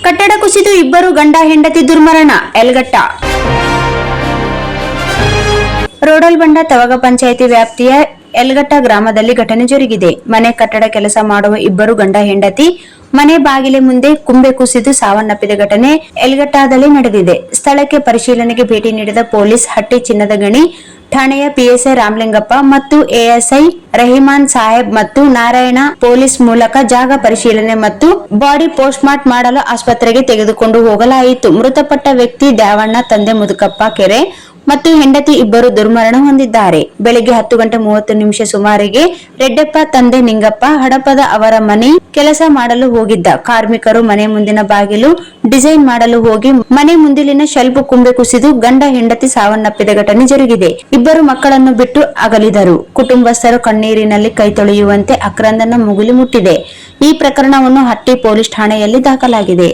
ಕಟ್ಟಡ ಕುಸಿದು ಇಬ್ಬರು ಗಂಡ ಹೆಂಡತಿ ದುರ್ಮರಣ ಯಲಗಟ್ಟ. ರೋಡಲ್ಬಂಡ ತವಗ ಪಂಚಾಯಿತಿ ವ್ಯಾಪ್ತಿಯ ಯಲಗಟ್ಟ ಗ್ರಾಮದಲ್ಲಿ ಘಟನೆ ಜರುಗಿದೆ. ಮನೆ ಕಟ್ಟಡ ಕೆಲಸ ಮಾಡುವ ಇಬ್ಬರು ಗಂಡ ಹೆಂಡತಿ ಮನೆ ಬಾಗಿಲೆ ಮುಂದೆ ಕುಂಬೆ ಕುಸಿದು ಸಾವನ್ನಪ್ಪಿದ ಘಟನೆ ಯಲಗಟ್ಟದಲ್ಲಿ ನಡೆದಿದೆ. ಸ್ಥಳಕ್ಕೆ ಪರಿಶೀಲನೆಗೆ ಭೇಟಿ ನೀಡಿದ ಪೊಲೀಸ್ ಹಟ್ಟಿ ಚಿನ್ನದ ಗಣಿ ಠಾಣೆಯ ಪಿಎಸ್ಐ ರಾಮಲಿಂಗಪ್ಪ ಮತ್ತು ಎಎಸ್ಐ ರಹಿಮಾನ್ ಸಾಹೇಬ್ ಮತ್ತು ನಾರಾಯಣ ಪೊಲೀಸ್ ಮೂಲಕ ಜಾಗ ಪರಿಶೀಲನೆ ಮತ್ತು ಬಾಡಿ ಪೋಸ್ಟ್ಮಾರ್ಟಂ ಮಾಡಲು ಆಸ್ಪತ್ರೆಗೆ ತೆಗೆದುಕೊಂಡು ಹೋಗಲಾಯಿತು. ಮೃತಪಟ್ಟ ವ್ಯಕ್ತಿ ದ್ಯಾವಣ್ಣ, ತಂದೆ ಮುದುಕಪ್ಪ ಕೆರೆ ಮತ್ತು ಹೆಂಡತಿ ಇಬ್ಬರು ದುರ್ಮರಣ ಹೊಂದಿದ್ದಾರೆ. ಬೆಳಗ್ಗೆ 10:30 ಸುಮಾರಿಗೆ ರೆಡ್ಡಪ್ಪ ತಂದೆ ನಿಂಗಪ್ಪ ಹಡಪದ ಅವರ ಮನೆ ಕೆಲಸ ಮಾಡಲು ಹೋಗಿದ್ದ. ಕಾರ್ಮಿಕರು ಮನೆ ಮುಂದಿನ ಬಾಗಿಲು ಡಿಸೈನ್ ಮಾಡಲು ಹೋಗಿ ಮನೆ ಮುಂದಿಲಿನ ಶೆಲ್ಫ್ ಕುಂಬೆ ಕುಸಿದು ಗಂಡ ಹೆಂಡತಿ ಸಾವನ್ನಪ್ಪಿದ ಘಟನೆ ಜರುಗಿದೆ. ಇಬ್ಬರು ಮಕ್ಕಳನ್ನು ಬಿಟ್ಟು ಅಗಲಿದರು. ಕುಟುಂಬಸ್ಥರು ಕಣ್ಣೀರಿನಲ್ಲಿ ಕೈ ತೊಳೆಯುವಂತೆ ಆಕ್ರಂದನ ಮುಗಿಲು ಮುಟ್ಟಿದೆ. ಈ ಪ್ರಕರಣವನ್ನು ಹಟ್ಟಿ ಪೊಲೀಸ್ ಠಾಣೆಯಲ್ಲಿ ದಾಖಲಾಗಿದೆ.